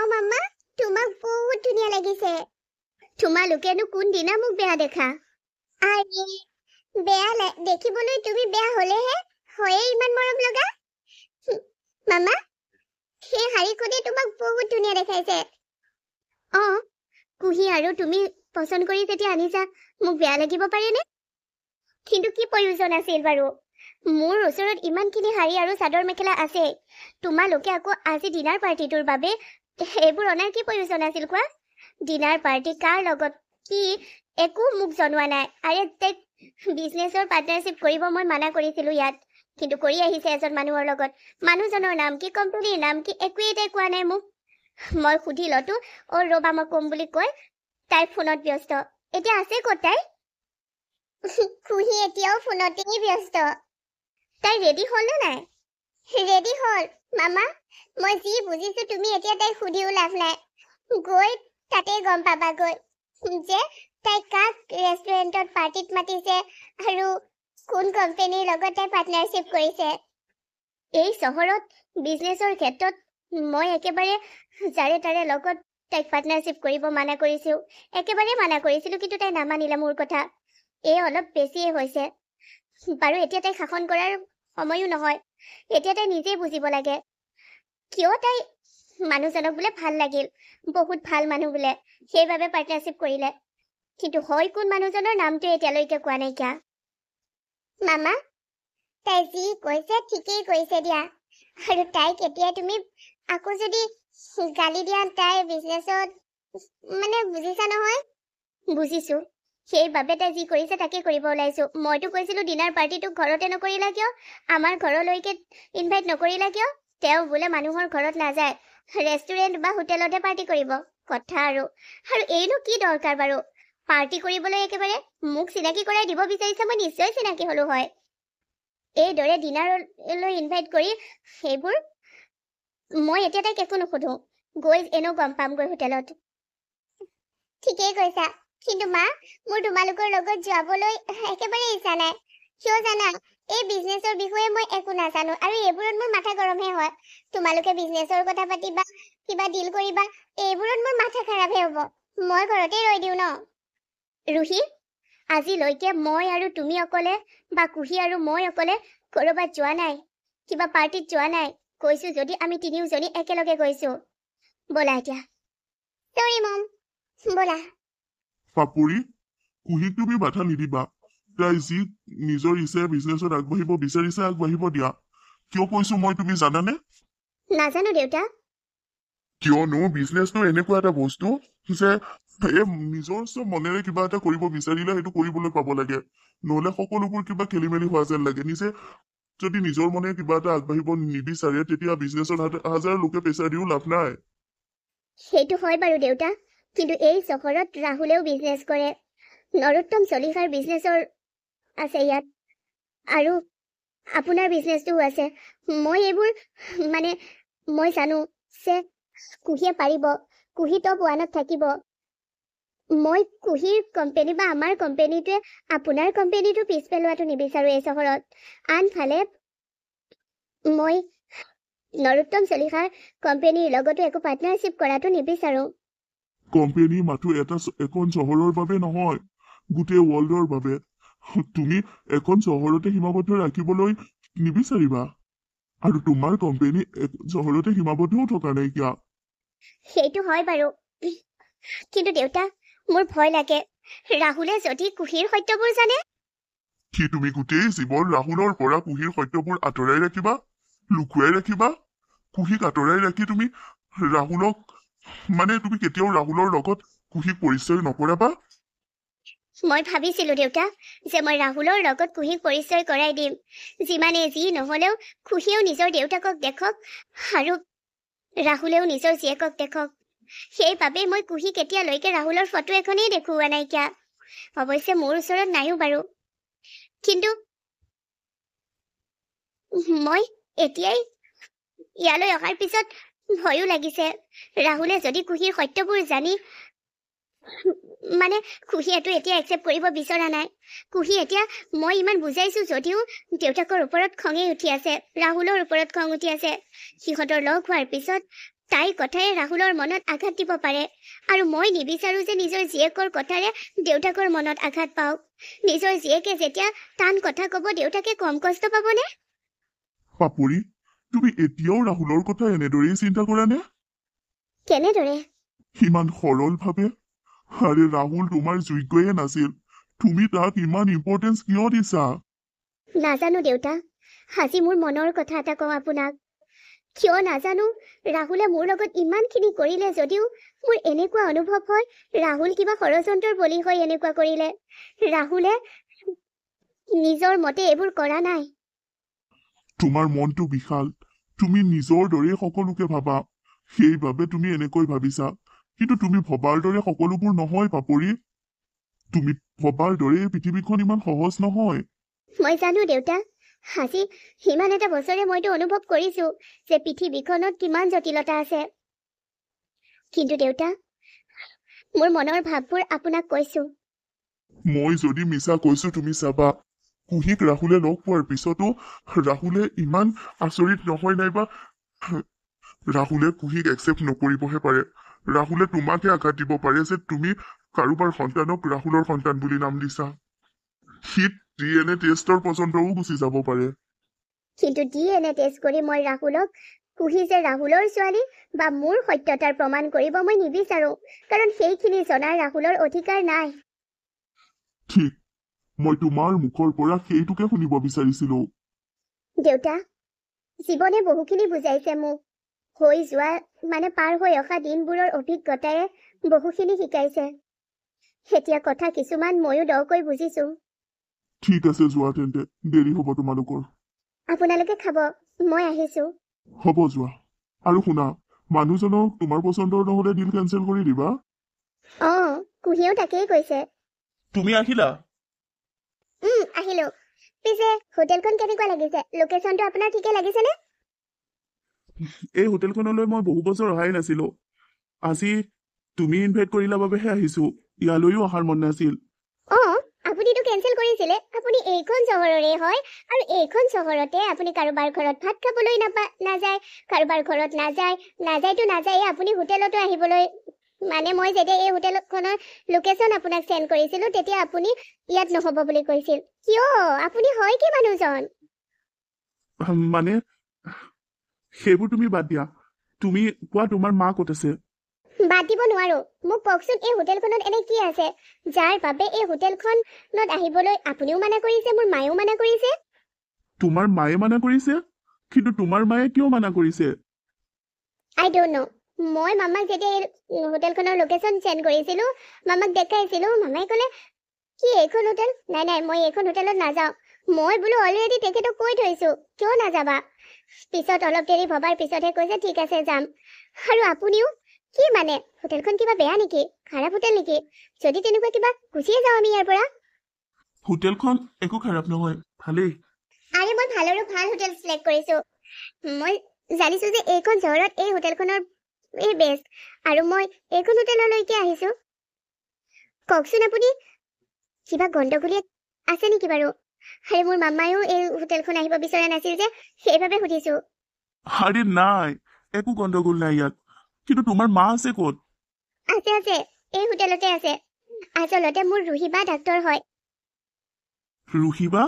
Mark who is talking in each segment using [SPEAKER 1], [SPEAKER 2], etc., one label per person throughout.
[SPEAKER 1] Wow মামা তোমাক বহুত ধুনীয়া লাগিছে তোমালোকেনো কোন দিনা মোক বেয়া দেখা আৰে বেয়া দেখিবলৈ তুমি বেয়া হলেহে হয়ে ইমান মৰম লগা মামা সেই শাড়ীখনে তোমাক বহুত ধুনীয়া দেখাইছে কুহি আৰু তুমি পছন্দ কৰি যেতিয়া আনিছা মোক বেয়া লাগিব পাৰেনে কিন্তু কি প্ৰয়োজন আছিল বাৰু মোৰ ওচৰত ইমানখিনি শাড়ী আৰু চাদৰ মেখেলা আছে তোমালোকে আকৌ আজি ডিনাৰ পাৰ্টিটোৰ বাবে এইবোৰ অনাৰ কি প্ৰয়োজন আছিল কোৱা ডিনাৰ পাৰ্টি কাৰ লগত কি একো মোক জনোৱা নাই আৰে তাইক বিজনেছৰ পাৰ্টনাৰশ্বিপ কৰিব মই মানা কৰিছিলো ইয়াত কিন্তু কৰি আহিছে এজন মানুহৰ লগত মানুহজনৰ নাম কি কোম্পানীৰ নাম কি একোৱেই তাই কোৱা নাই মোক মই সুধিলতো ৰবা মই কম বুলি কৈ তাই ফোনত ব্যস্ত এতিয়া আছে ক'ত তাই কুহি এতিয়াও ফোনতেই ব্যস্ত তাই ৰেডি হ'ল নে নাই ৰেডি হ'ল মামা মই যি বুজিছো তুমি এতিয়া তাইক সুধিও লাভ নাই গৈ তাতে গম পাবাগৈ যে তাই কাক ৰেষ্টুৰেণ্টত পাৰ্টিত মাতিছে আৰু কোন কোম্পানীৰ লগত তাই পাৰ্টনাৰশ্বিপ কৰিছে এই চহৰত বিজনেছৰ ক্ষেত্ৰত মই একেবাৰে যাৰে তাৰে লগত তাইক পাৰ্টনাৰশ্বিপ কৰিব মানা কৰিছোঁ একেবাৰে মানা কৰিছিলোঁ কিন্তু তাই নামানিলে মোৰ কথা এই অলপ বেছিয়ে হৈছে বাৰু এতিয়া তাই শাসন কৰাৰ সময়ো নহয় এতিয়া তাই নিজেই বুজিব লাগে কিয় তাই মানুহজনক বোলে ভাল লাগিল বহুত ভাল মানুহ বোলে সেইবাবে পাৰ্টনাৰশ্বিপ কৰিলে কিন্তু হয় কোন মানুহজনৰ নামটো এতিয়ালৈকে কোৱা নাইকিয়া মামা তাই যি কৈছে ঠিকেই কৈছে দিয়া আৰু তাইক এতিয়া তুমি আকৌ যদি গালি দিয়া তাই বিজনেছত মানে বুজিছা নহয় বুজিছো সেইবাবে তাই যি কৰিছে তাকে কৰিব ওলাইছো মইতো কৈছিলো ডিনাৰ পাৰ্টিটো ঘৰতে নকৰিলা কিয় আমাৰ ঘৰলৈকে ইনভাইট নকৰিলা কিয় তেওঁ বোলে মানুহৰ ঘৰত নাযায় ৰেষ্টুৰেণ্ট বা হোটেলতে পাৰ্টি কৰিব কথা আৰু এইনো কি দৰকাৰ বাৰু পাৰ্টি কৰিবলৈ একেবাৰে মোক চিনাকি কৰাই দিব বিচাৰিছে মই নিশ্চয় চিনাকি হলো হয় এইদৰে ডিনাৰলৈ ইনভাইট কৰি সেইবোৰ মই এতিয়া তাইক একো নুসুধো গৈ এনেও গম পামগৈ হোটেলত ঠিকেই কৈছা কিন্তু মা মোৰ তোমালোকৰ লগত যাবলৈ একেবাৰে ইচ্ছা নাই কিয় জানা এই বিজনেছৰ বিষয়ে মই একো নাজানো আৰু এইবোৰত মোৰ মাথা গৰমহে হয় তোমালোকে বিজনেছৰ কথা পাতিবা কিবা ডিল কৰিবা এইবোৰত মোৰ মাথা খাৰাপহে হ'ব মই ঘৰতে ৰৈ দিওঁ ন ৰুহি আজিলৈকে মই আৰু তুমি অকলে বা কুহি আৰু মই অকলে ক'ৰবাত যোৱা নাই কিবা পাৰ্টিত যোৱা নাই কৈছো যদি আমি তিনিওজনী একেলগে গৈছো ব'লা এতিয়া চৰি মম ব'লা
[SPEAKER 2] পাপৰি কুহিক তুমি বাধা নিদিবা তাই যি নিজৰ ইচ্ছাৰে বিজনেছত আগবাঢ়িব বিচাৰিছে আগবাঢ়িব দিয়া কিয় কৈছো মই তুমি জানানে
[SPEAKER 1] নাজানো দেউতা
[SPEAKER 2] কিয়নো বিজনেছটো এনেকুৱা এটা বস্তু যে নিজৰ মনেৰে কিবা এটা কৰিব বিচাৰিলে সেইটো কৰিবলৈ পাব লাগে নহলে সকলোবোৰ কিবা খেলি মেলি হোৱা যেন লাগে নিজে যদি নিজৰ মনে কিবা এটা আগবাঢ়িব নিবিচাৰে তেতিয়া বিজনেছত হাজাৰ লোকে প্ৰেছাৰ দিও লাভ নাই
[SPEAKER 1] সেইটো হয় বাৰু দেউতা কিন্তু এই চহৰত ৰাহুলেও বিজনেছ কৰে নৰোত্তম চলিহাৰ বিজনেছৰ আছে ইয়াত আৰু আপোনাৰ বিজনেছটোও আছে মই এইবোৰ মানে মই জানো যে কুহিয়ে পাৰিব কুহি টপ 1ত থাকিব মই কুহিৰ কোম্পানী বা আমাৰ কোম্পানীটোৱে আপোনাৰ কোম্পানীটো পিছ পেলোৱাটো নিবিচাৰো এই চহৰত আনফালে মই নৰোত্তম চলিহাৰ কোম্পানীৰ লগতো একো পাৰ্টনাৰশ্বিপ কৰাটো নিবিচাৰো
[SPEAKER 2] কোম্পানী মাথো এখন চহৰৰ বাবে নহয় গোটেই ৱৰ্ল্ডৰ বাবে তুমি এখন চহৰতে সীমাবদ্ধ ৰাখিবলৈ নিবিচাৰিবা আৰু তোমাৰ কোম্পানী চহৰতে সীমাবদ্ধও থকা নাইকিয়া
[SPEAKER 1] সেইটো হয় বাৰু কিন্তু দেউতা মোৰ ভয় লাগে ৰাহুলে যদি কুহিৰ সত্যবোৰ জানে
[SPEAKER 2] কি তুমি গোটেই জীৱন ৰাহুলৰ পৰা কুহিৰ সত্যবোৰ আঁতৰাই ৰাখিবা লুকুৱাই ৰাখিবা কুহিক আঁতৰাই ৰাখি তুমি ৰাহুলক মানে তুমি কেতিয়াও ৰাহুলৰ লগত কুহিক পৰিচয় নকৰাবা
[SPEAKER 1] মই ভাবিছিলো দেউতা যে মই ৰাহুলৰ লগত কুহিক পৰিচয় কৰাই দিম যিমানে যি নহলেও কুহিয়েও নিজৰ দেউতাকক দেখক আৰু ৰাহুলেও নিজৰ জীয়েকক দেখক সেইবাবে মই কুহিক এতিয়ালৈকে ৰাহুলৰ ফটো এখনেই দেখুওৱা নাইকিয়া অৱশ্যে মোৰ ওচৰত নাইও বাৰু কিন্তু মই এতিয়াই ইয়ালৈ অহাৰ পিছত ভয়ো লাগিছে ৰাহুলে যদি কুহিৰ সত্যবোৰ জানি মানে কুহিয়েটো এতিয়া একচেপ্ট কৰিব বিচৰা নাই কুহি এতিয়া মই ইমান বুজাইছো যদিও দেউতাকৰ ওপৰত খঙেই উঠি আছে ৰাহুলৰ ওপৰত খং উঠি আছে সিহঁতৰ লগ হোৱাৰ পিছত তাইৰ কথাৰে ৰাহুলৰ মনত আঘাত দিব পাৰে আৰু মই নিবিচাৰো যে নিজৰ জীয়েকৰ কথাৰে দেউতাকৰ মনত আঘাত পাওক নিজৰ জীয়েকে যেতিয়া টান কথা ক'ব দেউতাকে কম কষ্ট পাবনে
[SPEAKER 2] পাপৰি তুমি এতিয়াও ৰাহুলৰ কথা এনেদৰেই চিন্তা কৰা নে
[SPEAKER 1] কেনেদৰে
[SPEAKER 2] ইমান সৰলভাৱে আৰে ৰাহুল তোমাৰ যোগ্যয়ে নাছিল তুমি তাক ইমান ইম্পৰ্টেঞ্চ কিয় দিছা
[SPEAKER 1] নাজানো দেউতা আজি মোৰ মনৰ কথা এটা কওঁ আপোনাক কিয় নাজানো ৰাহুলে মোৰ লগত ইমানখিনি কৰিলে যদিও মোৰ এনেকুৱা অনুভৱ হয় ৰাহুল কিবা ষড়যন্ত্ৰৰ বলি হৈ এনেকুৱা কৰিলে ৰাহুলে নিজৰ মতে এইবোৰ কৰা নাই
[SPEAKER 2] তোমাৰ মনটো বিশাল তুমি নিজৰ দৰে সকলোকে ভাবা সেইবাবে তুমি এনেকৈ ভাবিছা কিন্তু তুমি ভবাৰ দৰে সকলোবোৰ নহয় পাপৰি তুমি ভবাৰ দৰে পৃথিৱীখন ইমান সহজ নহয়
[SPEAKER 1] মই জানো দেউতা আজি সিমান এটা বছৰে মইতো অনুভৱ কৰিছো যে পৃথিৱীখনত কিমান জটিলতা আছে কিন্তু দেউতা মোৰ মনৰ ভাৱবোৰ আপোনাক কৈছো
[SPEAKER 2] মই যদি মিছা কৈছো তুমি চাবা কুহিক ৰাহুলে লগ পোৱাৰ পিছতো ৰাহুলে ইমান আচৰিত নহয় নাইবা ৰাহুলে কুহিক একচেপ্ট নকৰিবহে পাৰে ৰাহুলে তোমাকে আঘাত দিব পাৰে যে তুমি কাৰোবাৰ সন্তানক ৰাহুলৰ সন্তান বুলি নাম দিছা সি DNA টেষ্টৰ পৰ্যন্তও গুচি যাব পাৰে
[SPEAKER 1] কিন্তু DNA টেষ্ট কৰি মই ৰাহুলক কুহি যে ৰাহুলৰ ছোৱালী বা মোৰ সত্যতাৰ প্ৰমাণ কৰিব মই নিবিচাৰো কাৰণ সেইখিনি জনাৰ ৰাহুলৰ অধিকাৰ নাই
[SPEAKER 2] ঠিক মই তোমাৰ মুখৰ পৰা সেইটোকে শুনিব বিচাৰিছিলো
[SPEAKER 1] দেউতা জীৱনে বহুখিনি বুজাইছে মোক হৈ যোৱা মানে পাৰ হৈ অহা দিনবোৰৰ অভিজ্ঞতাৰে বহুখিনি শিকাইছে এতিয়া কথা কিছুমান ময়ো দকৈ বুজিছো
[SPEAKER 2] ঠিক আছে যোৱা তেন্তে দেৰি হ'ব তোমালোকৰ
[SPEAKER 1] আপোনালোকে খাব মই আহিছো
[SPEAKER 2] হ'ব যোৱা আৰু শুনা মানুহজনক তোমাৰ পচন্দৰ নহলে ডিল কেঞ্চেল কৰি দিবা
[SPEAKER 1] কুহিয়েও তাকেই কৈছে
[SPEAKER 3] তুমি আহিলা
[SPEAKER 1] আহিলো পিছে হোটেলখন কেনেকুৱা লাগিছে লোকেশ্যনটো আপোনাৰ ঠিকে লাগিছেনে
[SPEAKER 3] এই হোটেলখনলৈ মই বহু বছৰ অহাই নাছিলো আজি তুমি ইনভাইট কৰিলা বাবেহে আহিছো ইয়ালৈও অহাৰ মন নাছিল
[SPEAKER 1] আপুনিতো কেঞ্চেল কৰিছিলে আপুনি এইখন চহৰৰে হয় আৰু এইখন চহৰতে আপুনি কাৰোবাৰ ঘৰত ভাত খাবলৈ নাযায় কাৰোবাৰ ঘৰত নাযায় আপুনি হোটেলতো আহিবলৈ মানে মই যেতিয়া এই হোটেলখনৰ লোকেশ্যন আপোনাক চেণ্ড কৰিছিলো তেতিয়া আপুনি ইয়াত নহব বুলি কৈছিল কিয় আপুনি হয় কি মানুহজন
[SPEAKER 3] মানে সেইবোৰ তুমি বাদ দিয়া তুমি কোৱা তোমাৰ মা ক'ত আছে
[SPEAKER 1] বাদ দিব নোৱাৰো মোক কওকচোন এই হোটেলখনত এনে কি আছে যাৰ বাবে এই হোটেলখনত আহিবলৈ আপুনিও মানা কৰিছে মোৰ মায়েও মানা কৰিছে
[SPEAKER 3] তোমাৰ মায়ে মানা কৰিছে কিন্তু তোমাৰ মায়ে কিয় মানা কৰিছে
[SPEAKER 1] আই ডোন্ট নো মই মামাক যেতিয়া এই হোটেলখনৰ লোকেশ্যন চেণ্ড কৰিছিলো মামাক দেখাইছিলো মামাই ক'লে কি এইখন হোটেল নাই মই এইখন হোটেলত নাযাওঁ মই বোলো অলৰেডি তেখেতক কৈ থৈছো কিয় নাযাবা পিছত অলপ দেৰি ভবাৰ পিছতহে কৈছে ঠিক আছে যাম আৰু আপুনিও কি মানে হোটেলখন কিবা বেয়া নেকি খাৰাপ হোটেল নেকি যদি তেনেকুৱা কিবা গুচিয়ে যাওঁ আমি ইয়াৰ পৰা
[SPEAKER 3] হোটেলখন একো খাৰাপ নহয় ভালেই
[SPEAKER 1] আৰে মই ভালৰো ভাল হোটেল চিলেক্ট কৰিছো মই জানিছো যে এইখন চহৰত এই হোটেলখনৰ এই বেষ্ট আৰু মই এইখন হোটেললৈকে আহিছো কওকচোন আপুনি কিবা গণ্ডগোলী আছে নেকি বাৰু আৰে মোৰ মামায়ো এই হোটেলখন আহিব বিচৰা নাছিল যে সেইবাবে সুধিছো
[SPEAKER 3] আৰে নাই একো গণ্ডগোল নাই ইয়াত কিন্তু তোমাৰ মা আছে ক'ত
[SPEAKER 1] আছে এই হোটেলতে আছে আচলতে মোৰ ৰুহিবা ডাক্তৰ হয়
[SPEAKER 3] ৰুহিবা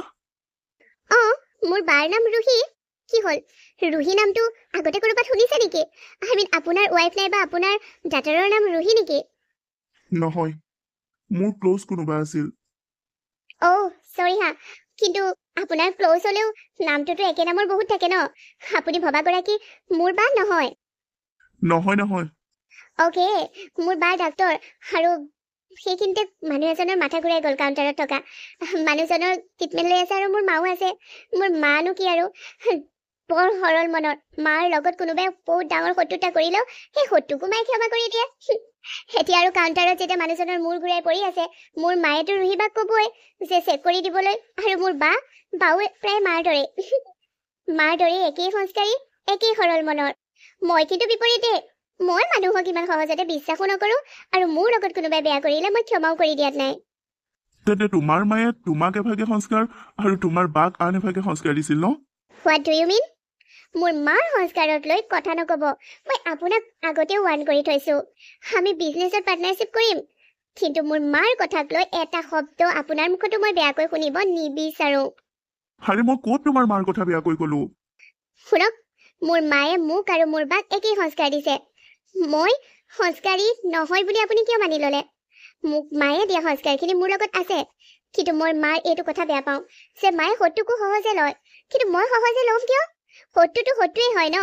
[SPEAKER 1] মোৰ বাৰ নাম ৰুহি কি হ'ল ৰুহি নামটো আগতে ক'ৰবাত শুনিছে নেকি আপোনাৰ ৱাইফ নাইবা আপোনাৰ ডাটাৰৰ নাম ৰুহি নেকি
[SPEAKER 3] নহয় মোৰ ক্ল'জ কোনোবা আছিল
[SPEAKER 1] চৰি হা কিন্তু আপোনাৰ ক্ল'জ হ'লেও নামটোতো একে নামৰ বহুত থাকে ন আপুনি ভবাগৰাকী মোৰ বা নহয় অ'কে মোৰ বাৰ ডাক্তৰ আৰু সেইখিনিতে মানুহ এজনৰ মাথা ঘূৰাই গ'ল কাউণ্টাৰত থকা মানুহজনৰ ট্ৰিটমেণ্ট লৈ আছে আৰু মোৰ মাও আছে মোৰ মানো কি আৰু বৰ সৰল মনৰ মাৰ লগত কোনোবাই বহুত ডাঙৰ শত্ৰুতা কৰিলেও সেই শত্ৰুকো মায়ে ক্ষমা কৰি দিয়ে এতিয়া আৰু কাউণ্টাৰত যেতিয়া মানুহজনৰ মূৰ ঘূৰাই পৰি আছে মোৰ মায়েতো ৰুহিবাক ক'বই যে চেক কৰি দিবলৈ আৰু মোৰ বাও প্ৰায় মাৰ দৰে একেই সংস্কাৰী একেই সৰল মনৰ মই কিন্তু বিপৰীতে মই মানুহক ইমান সহজতে বিশ্বাসো নকৰো আৰু মোৰ লগত কোনোবাই বেয়া কৰিলে মই ক্ষমাও কৰি দিয়াত নাই
[SPEAKER 3] তেন্তে তোমাৰ মায়ে তোমাক এভাগে সংস্কাৰ আৰু তোমাৰ বাক আন এভাগে সংস্কাৰ দিছিল ন
[SPEAKER 1] হোৱাট ডু ইউ মিন মোৰ মাৰ সংস্কাৰত লৈ কথা নকব মই আপোনাক আগতে ৱাৰ্ণ কৰি থৈছো আমি বিজনেছত পাৰ্টনাৰশ্বিপ কৰিম কিন্তু মোৰ মাৰ কথাক লৈ এটা শব্দ আপোনাৰ মুখতো মই বেয়াকৈ শুনিব নিবিচাৰো
[SPEAKER 3] আৰে মই ক'ত তোমাৰ মাৰ কথা বেয়াকৈ ক'লো
[SPEAKER 1] শুনক মোৰ মায়ে মোক আৰু মোৰ বাক একেই সংস্কাৰ দিছে মই সংস্কাৰী নহয় বুলি আপুনি কিয় মানি ল'লে মোক মায়ে দিয়া সংস্কাৰখিনি মোৰ লগত আছে কিন্তু মই মাৰ এইটো কথা বেয়া পাওঁ যে মায়ে সত্যকো সহজে লয় কিন্তু মই সহজে ল'ম কিয় সত্যটো সত্যই হয় ন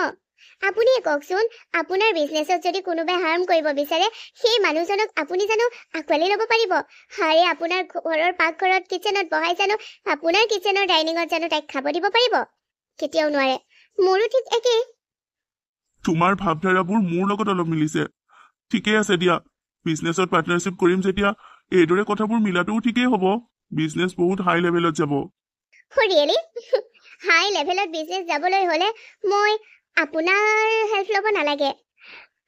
[SPEAKER 1] আপুনিয়ে কওকচোন আপোনাৰ বিজনেছত যদি কোনোবাই হাৰ্ম কৰিব বিচাৰে সেই মানুহজনক আপুনি জানো আঁকোৱালি ল'ব পাৰিব হাৰে আপোনাৰ ঘৰৰ পাকঘৰত কিচেনত বহাই জানো আপোনাৰ কিচেনৰ ডাইনিঙত জানো তাইক খাব দিব পাৰিব কেতিয়াও নোৱাৰে মোৰো ঠিক একেই
[SPEAKER 3] তোমাৰ ভাৱধাৰাবোৰ মোৰ লগত অলপ মিলিছে ঠিকেই আছে দিয়া বিজনেছত পাৰ্টনাৰশ্বিপ কৰিম যেতিয়া এইদৰে কথাবোৰ মিলাটোও ঠিকেই হ'ব বিজনেছ বহুত হাই লেভেলত যাব
[SPEAKER 1] ৰিয়েলি হাই লেভেলত বিজনেছ যাবলৈ হ'লে মই আপোনাৰ হেল্প ল'ব নালাগে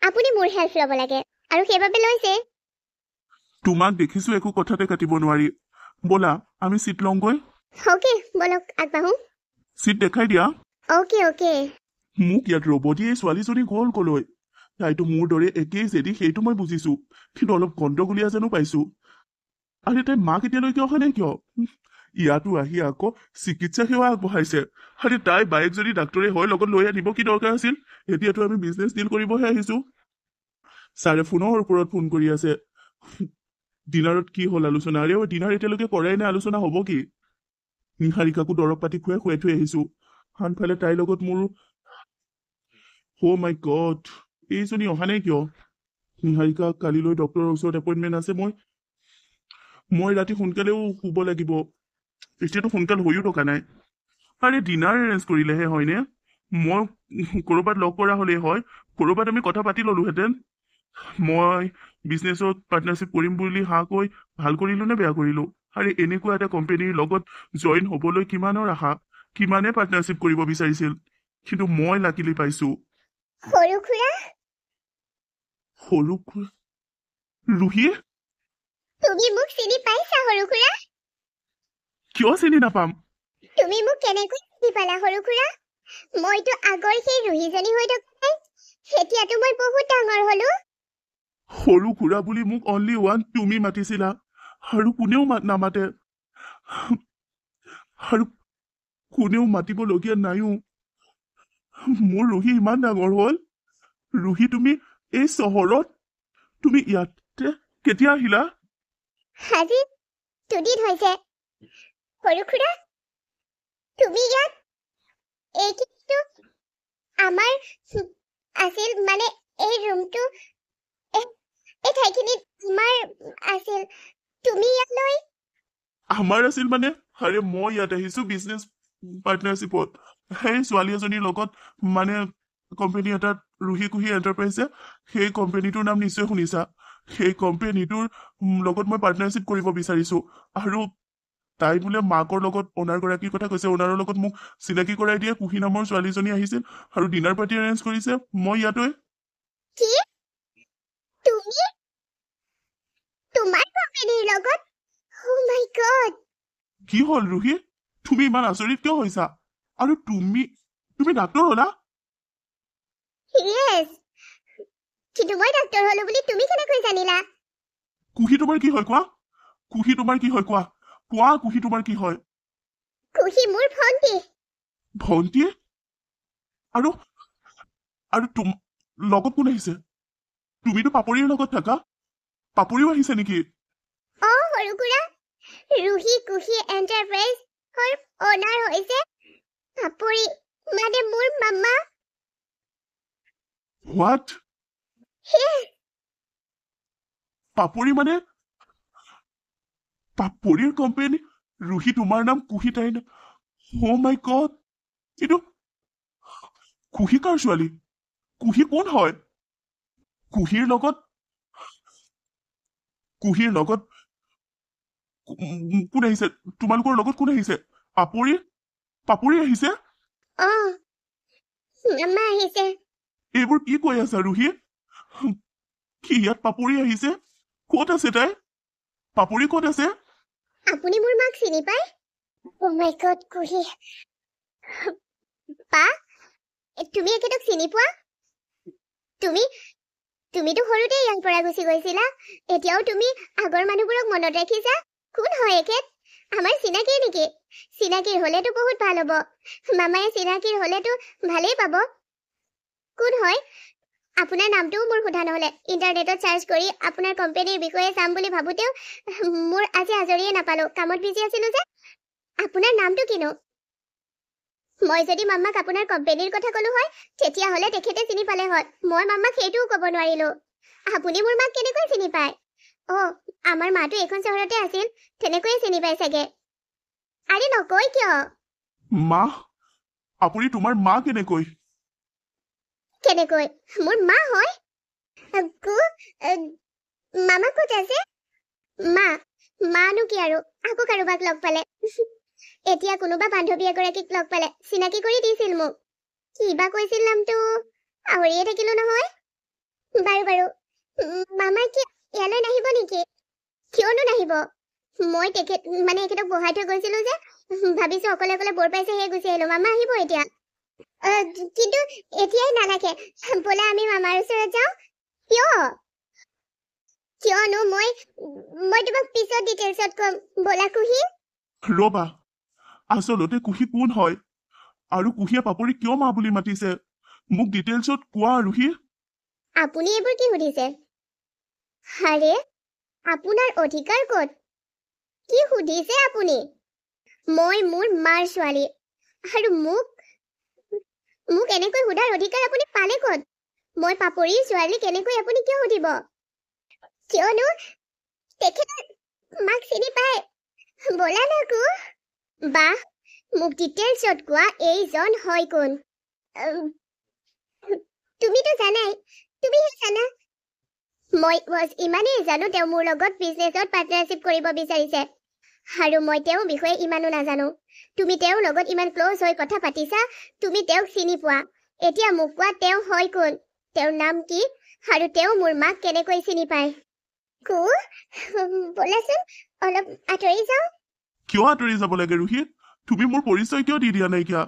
[SPEAKER 1] আপুনি মোৰ হেল্প ল'ব লাগে আৰু সেইবাবে লৈছে
[SPEAKER 3] তোমাক দেখিছো একো কথাতে কাটিব নোৱাৰি ব'লা আমি চিট লওঁগৈ
[SPEAKER 1] অ'কে বলক আগবাঢ়ো
[SPEAKER 3] চিট দেখাই দিয়া
[SPEAKER 1] অ'কে অ'কে
[SPEAKER 3] মোক ইয়াত ৰ'ব দিয়ে ছোৱালীজনী গ'ল কলৈ তাইতো মোৰ দৰে একেই যেদি সেইটো মই বুজিছো কিন্তু অলপ গণ্ডগোলীয়া যেনো পাইছো আৰে তাই মাক এতিয়ালৈকে অহা নাই কিয় ইয়াতো আহি আকৌ চিকিৎসা সেৱা আগবঢ়াইছে আৰে তাই বাইক যদি ডাক্তৰে হয় লগত লৈ আনিব কি দৰকাৰ আছিল এতিয়াতো আমি বিজনেছ ডিল কৰিবহে আহিছো ছাৰে ফোনৰ ওপৰত ফোন কৰি আছে ডিনাৰত কি হ'ল আলোচনা আৰে ডিনাৰ এতিয়ালৈকে কৰাই নাই আলোচনা হ'ব কি নিহাৰিকাকো দৰৱ পাতি খুৱাই থৈ আহিছো আনফালে তাইৰ লগত মোৰ অ' মাই গড এইজনী অহা নাই কিয় নিহাৰিকা কালিলৈ ডক্টৰৰ ওচৰত এপইণ্টমেণ্ট আছে মই ৰাতি সোনকালেও শুব লাগিব এতিয়াতো সোনকাল হৈও থকা নাই আৰে ডিনাৰ এৰেঞ্জ কৰিলেহে হয়নে মই ক'ৰবাত লগ কৰা হ'লেই হয় ক'ৰবাত আমি কথা পাতি ল'লোহেঁতেন মই বিজনেছত পাৰ্টনাৰশ্বিপ কৰিম বুলি কৈ ভাল কৰিলো নে বেয়া কৰিলো আৰে এনেকুৱা এটা কোম্পানীৰ লগত জইন হ'বলৈ কিমানৰ আশা কিমানে পাৰ্টনাৰশ্বিপ কৰিব বিচাৰিছিল কিন্তু মই লাকিলি পাইছো
[SPEAKER 1] সৰু খুৰা
[SPEAKER 3] ৰুহি
[SPEAKER 1] তুমি মোক চিনি পাইছা সৰু খুৰা
[SPEAKER 3] কিয় চিনি নাপাম
[SPEAKER 1] তুমি মোক কেনেকৈ চিনি পালা সৰু খুৰা মইতো আগৰ সেই ৰুহিজনী হৈ থকা নাই এতিয়াতো মই বহুত ডাঙৰ হলো
[SPEAKER 3] সৰু খুৰা বুলি মোক অনলি ওৱান তুমি মাতিছিলা আৰু কোনেও নামাতে আৰু কোনেও মাতিবলগীয়া নাইও মোৰ ৰুহি ইমান ডাঙৰ হ'ল ৰুহি তুমি এই চহৰত তুমি ইয়াতে কেতিয়া আহিলা
[SPEAKER 1] আজি 2 দিন হৈছে সৰু খুৰা তুমি ইয়াত এইটো আমাৰ আছিল মানে এই ৰুমটো এই ঠাইখিনি আমাৰ আছিল তুমি ইয়ালৈ
[SPEAKER 3] আমাৰ আছিল মানে আৰে মই ইয়াত আহিছো বিজনেছ পাৰ্টনাৰশ্বিপত সেই ছোৱালী এজনীৰ লগত মানে কোম্পানী এটাত ৰুহি কুহি এণ্টাৰপ্ৰাইজে সেই কোম্পানীটোৰ নাম নিশ্চয় শুনিছা সেই কোম্পানীটোৰ লগত মই পাৰ্টনাৰশ্বিপ কৰিব বিচাৰিছো আৰু তাই বোলে মাকৰ লগত অনাৰগৰাকীৰ কথা কৈছে অনাৰৰ লগত মোক চিনাকি কৰাই দিয়ে কুহি নামৰ ছোৱালীজনী আহিছিল আৰু ডিনাৰ পাৰ্টি এৰেঞ্জ কৰিছে মই ইয়াতে
[SPEAKER 1] কি তুমি তোমাৰ কোম্পানীৰ লগত ও মাই গড
[SPEAKER 3] কি হ'ল ৰুহি তুমি ইমান আচৰিত কিয় হৈছা আৰু তুমি ডাক্তৰ হ'লা
[SPEAKER 1] ইয়েছ কিন্তু মই ডাক্তৰ হলো বুলি তুমি কেনেকৈ জানিলা
[SPEAKER 3] কুহি তোমাৰ কি হয় কোৱা কুহি তোমাৰ কি হয় কোৱা কুহি তোমাৰ কি হয়
[SPEAKER 1] কুহি মোৰ
[SPEAKER 3] ভণ্টি আৰু লগত কোন আহিছে তুমিতো পাপৰিৰ লগত থাকা পাপৰিও আহিছে নেকি
[SPEAKER 1] সৰু খুৰা ৰুহি কুহি এণ্টাৰপ্ৰাইজৰ অনাৰ হৈছে পাপৰি মানে মোৰ মামা
[SPEAKER 3] হোৱাট পাপৰি মানে পাপৰিৰ কোম্পানী ৰুহি তোমাৰ নাম কুহি তাইৰ নাম অ' মাই গড কিন্তু কুহি কাৰ ছোৱালী কুহি কোন হয় কুহিৰ লগত কোন আহিছে তোমালোকৰ লগত কোন আহিছে পাপৰি আহিছে
[SPEAKER 1] মামা আহিছে
[SPEAKER 3] এইবোৰ কি কৈ আছা ৰুহি কি ইয়াত পাপৰি আহিছে ক'ত আছে তাই পাপৰি ক'ত আছে
[SPEAKER 1] আপুনি মোৰ মাক চিনি পায় ও মাই গড কুহি পা তুমি এখেতক চিনি পোৱা? তুমিতো সৰুতে ইয়াৰ পৰা গুচি গৈছিলা, এতিয়াও তুমি আগৰ মানুহবোৰক মনত ৰাখিছা? কোন হয় এখেত? আমাৰ চিনাকি নেকি? চিনাকিৰ হলেতো বহুত ভাল হ'ব। মামায়ে চিনাকিৰ হলেতো ভালেই পাব। কোন হয়? আপোনাৰ নামটোও মোৰ সোধা নহলে। ইণ্টাৰনেটত চাৰ্চ কৰি আপোনাৰ কোম্পানীৰ বিষয়ে চাম বুলি ভাবোতেও মোৰ আজি আজৰিয়ে নাপালো, কামত বিজি আছিলো যে। আপোনাৰ নামটো কিনো? মই যদি মামাক আপোনাৰ কোম্পানীৰ কথা কলো হয়, তেতিয়াহলে তেখেতে চিনি পালে হয়। মই মামাক সেইটোও কব নোৱাৰিলো। আপুনি মোৰ মাক কেনেকৈ চিনি পায়? আমাৰ মাটো এইখন চহৰতে আছিল, তেনেকৈয়ে চিনি পায় চাগে। আৰে নকয় কিয়?
[SPEAKER 3] মা? আপুনি তোমাৰ মা কেনেকৈ?
[SPEAKER 1] কেনেকৈ? মোৰ মা হয়? মামা ক'ত আছে? মানো কি আৰু, আকৌ কাৰোবাক লগ পালে। এতিয়া কোনোবা বান্ধৱী এগৰাকীক লগ পালে, চিনাকি কৰি দিছিল মোক। কিবা কৈছিল নামটো, পাহৰিয়ে থাকিলো নহয়। বাৰু মামা কি ইয়ালৈ নাহিব নেকি? কিয়নো নাহিব? মই এখেতক বহাই থৈ গৈছিলো যে, ভাবিছো অকলে অকলে বৰ পাইছে, সেয়ে গুচি আহিলো। মামা আহিব এতিয়া। কিন্তু এতিয়াই নালাগে, বোলে আমি মামাৰ ওচৰত যাওঁ। কিয়নো মই তোমাক পিছত ডিটেইলছত কম। ব'লা কুহি।
[SPEAKER 3] ৰবা, আচলতে কুহি কোন হয় আৰু কুহিয়ে পাপৰি কিয় মা বুলি মাতিছে? মোক ডিটেইলছত কোৱা ৰুহি।
[SPEAKER 1] আপুনি এইবোৰ কি সুধিছে? আৰে আপোনাৰ অধিকাৰ ক'ত? কি সুধিছে আপুনি? মই মোৰ মাৰ ছোৱালী, আৰু মোক এনেকৈ সোধাৰ অধিকাৰ আপুনি পালে ক'ত? মই পাপৰিৰ ছোৱালী কেনেকৈ আপুনি কিয় সুধিব? কিয়নো তেখেতে মাক চিনি পায়। ব'লা না কু। বাহ, মোক ডিটেইলছত কোৱা এইজন হয় কোন? তুমিতো জানাই, তুমিহে জানা। মই ইমানেই জানো তেওঁ মোৰ লগত বিজনেছত পাৰ্টনাৰশ্বিপ কৰিব বিচাৰিছে, আৰু মই তেওঁৰ বিষয়ে ইমানো নাজানো। তুমি তেওঁৰ লগত ইমান ক্ল'জ হৈ কথা পাতিছা, তুমি তেওঁক চিনি পোৱা। এতিয়া মোক কোৱা তেওঁ হয় কোন? তেওঁৰ নাম কি? আৰু তেওঁ মোৰ মাক কেনেকৈ চিনি পায়? ব'লাচোন অলপ আঁতৰি যাওঁ।
[SPEAKER 3] কিয় আঁতৰি যাব লাগে ৰুহি? তুমি মোৰ পৰিচয় কিয় দি দিয়া নাইকিয়া?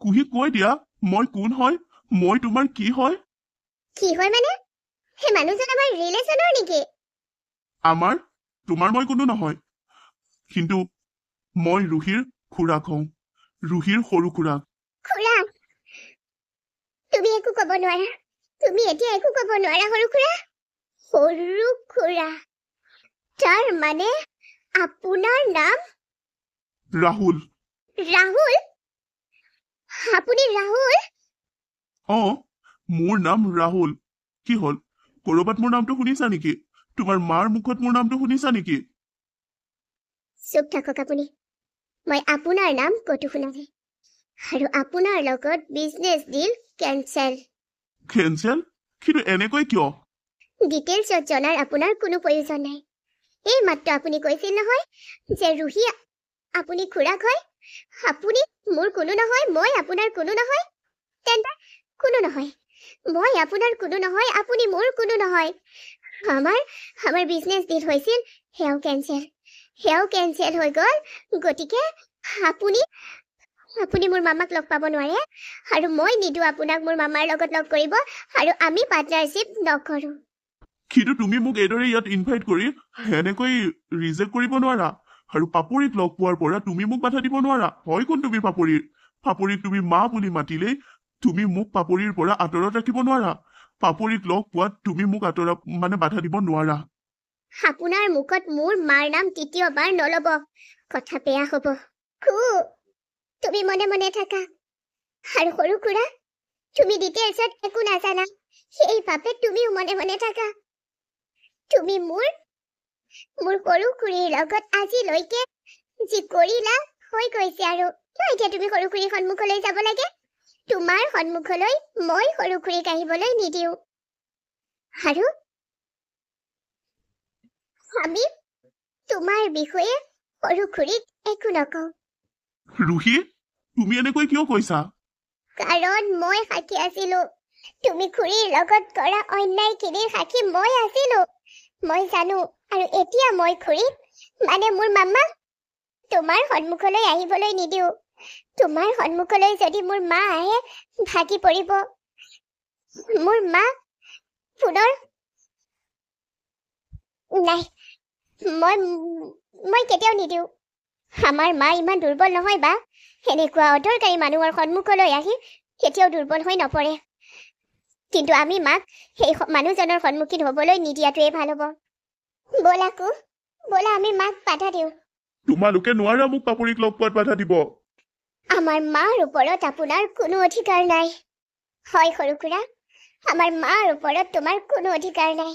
[SPEAKER 3] কুহি কৈ দিয়া, মই কোন হয়, মই তোমাৰ কি হয়?
[SPEAKER 1] কি হয় মানে? সেই মানুহজন আমাৰ ৰিলেশ্যনৰ নেকি?
[SPEAKER 3] তোমাৰ মই কোনো নহয়, কিন্তু মই ৰুহিৰ খুৰাক হওঁ, ৰুহিৰ সৰু খুৰাক।
[SPEAKER 1] খুৰা? তুমি একো কব নোৱাৰা, তুমি এতিয়া একো কব নোৱাৰা সৰু খুৰা? সৰু খুৰা, তাৰ মানে আপোনাৰ নাম
[SPEAKER 3] ৰাহুল।
[SPEAKER 1] ৰাহুল? আপুনি ৰাহুল?
[SPEAKER 3] মোৰ নাম ৰাহুল। কি হল, কৰবাত মোৰ নামটো শুনিছা নেকি? তোমাৰ মাৰ মুখত মোৰ নামটো শুনিছা নেকি?
[SPEAKER 1] চুপ থাকক আপুনি। মই আপোনাৰ নাম কতো শুনা নাই, আৰু আপোনাৰ লগত বিজনেছ ডিল কেনচেল।
[SPEAKER 3] কেনচেল? কিন্তু এনেকৈ কিয়?
[SPEAKER 1] ডিটেইলছত জনাৰ আপোনাৰ কোনো প্ৰয়োজন নাই। এই মাত্ৰ আপুনি কৈছিল নহয় যে ৰুহি আপুনি খুৰাক হয়। আপুনি মোৰ কোনো নহয়, মই আপোনাৰ কোনো নহয়। তেন্তে কোনো নহয়, মই আপোনাৰ কোনো নহয়, আপুনি মোৰ কোনো নহয়। আমাৰ বিজনেছ ডিল হৈছিল, সেয়াও কেনচেল হৈ গ'ল। গতিকে আপুনি মোৰ মামাক লগ পাব নোৱাৰে, আৰু মই নিদো আপোনাক মোৰ মামাৰ লগত লগ কৰিব, আৰু আমি পাৰ্টনাৰশ্বিপ নকৰো।
[SPEAKER 3] কিন্তু তুমি মোক এইদৰে ইয়াত ইনভাইট কৰি এনেকৈ ৰিজেক্ট কৰিব নোৱাৰা, আৰু পাপৰিক লগ পোৱাৰ পৰা তুমি মোক বাধা দিব নোৱাৰা। হয় কোন তুমি পাপৰিক তুমি মা বুলি মাতিলেই তুমি মোক পাপৰিৰ পৰা আঁতৰত ৰাখিব নোৱাৰা। পাপৰিক লগ পোৱাত তুমি মোক বাধা দিব নোৱাৰা।
[SPEAKER 1] আপোনাৰ মুখত মোৰ মাৰ নাম তৃতীয়বাৰ নলব, কথা বেয়া হব। তুমি মনে মনে থাকা। আৰু সৰু খুৰা, তুমি ডিটেইলছত একো নাজানা, সেইবাবে তুমিও মনে মনে থাকা। তুমি মোৰ সৰু খুৰীৰ লগত আজিলৈকে যি কৰিলা হৈ গৈছে, আৰু এতিয়া তুমি সৰু খুৰীৰ সন্মুখলৈ যাব লাগে। তোমাৰ সন্মুখলৈ মই সৰু খুৰীক আহিবলৈ নিদিও, আৰু আমি তোমাৰ বিষয়ে সৰু খুৰীক একো নকওঁ।
[SPEAKER 3] ৰুহি, তুমি এনেকৈ কিয় কৈছা?
[SPEAKER 1] কাৰণ মই সাক্ষী আছিলো। তুমি খুৰীৰ লগত কৰা অন্যায়খিনিৰ সাক্ষী মই আছিলো। মই জানো, আৰু এতিয়া মই খুৰীক মানে মোৰ মামাক তোমাৰ সন্মুখলৈ আহিবলৈ নিদিও। তোমাৰ সন্মুখলৈ যদি মোৰ মা আহে ভাগি পৰিব। মোৰ মা পুনৰ নাই, মই কেতিয়াও নিদিওঁ। আমাৰ মা ইমান দুৰ্বল নহয় বা, এনেকুৱা অদৰকাৰী মানুহৰ সন্মুখলৈ আহি কেতিয়াও দুৰ্বল হৈ নপৰে। কিন্তু আমি মাক সেই মানুহজনৰ সন্মুখীন হ'বলৈ নিদিয়াটোৱে ভাল হ'ব। ব'লাকো, ব'লা আমি মাক বাধা দিওঁ।
[SPEAKER 3] তোমালোকে নোৱাৰা মোক পাপৰিক লগ পোৱাত বাধা দিব।
[SPEAKER 1] আমাৰ মাৰ ওপৰত আপোনাৰ কোনো অধিকাৰ নাই। হয় সৰু খুৰা, আমাৰ মাৰ ওপৰত তোমাৰ কোনো অধিকাৰ নাই।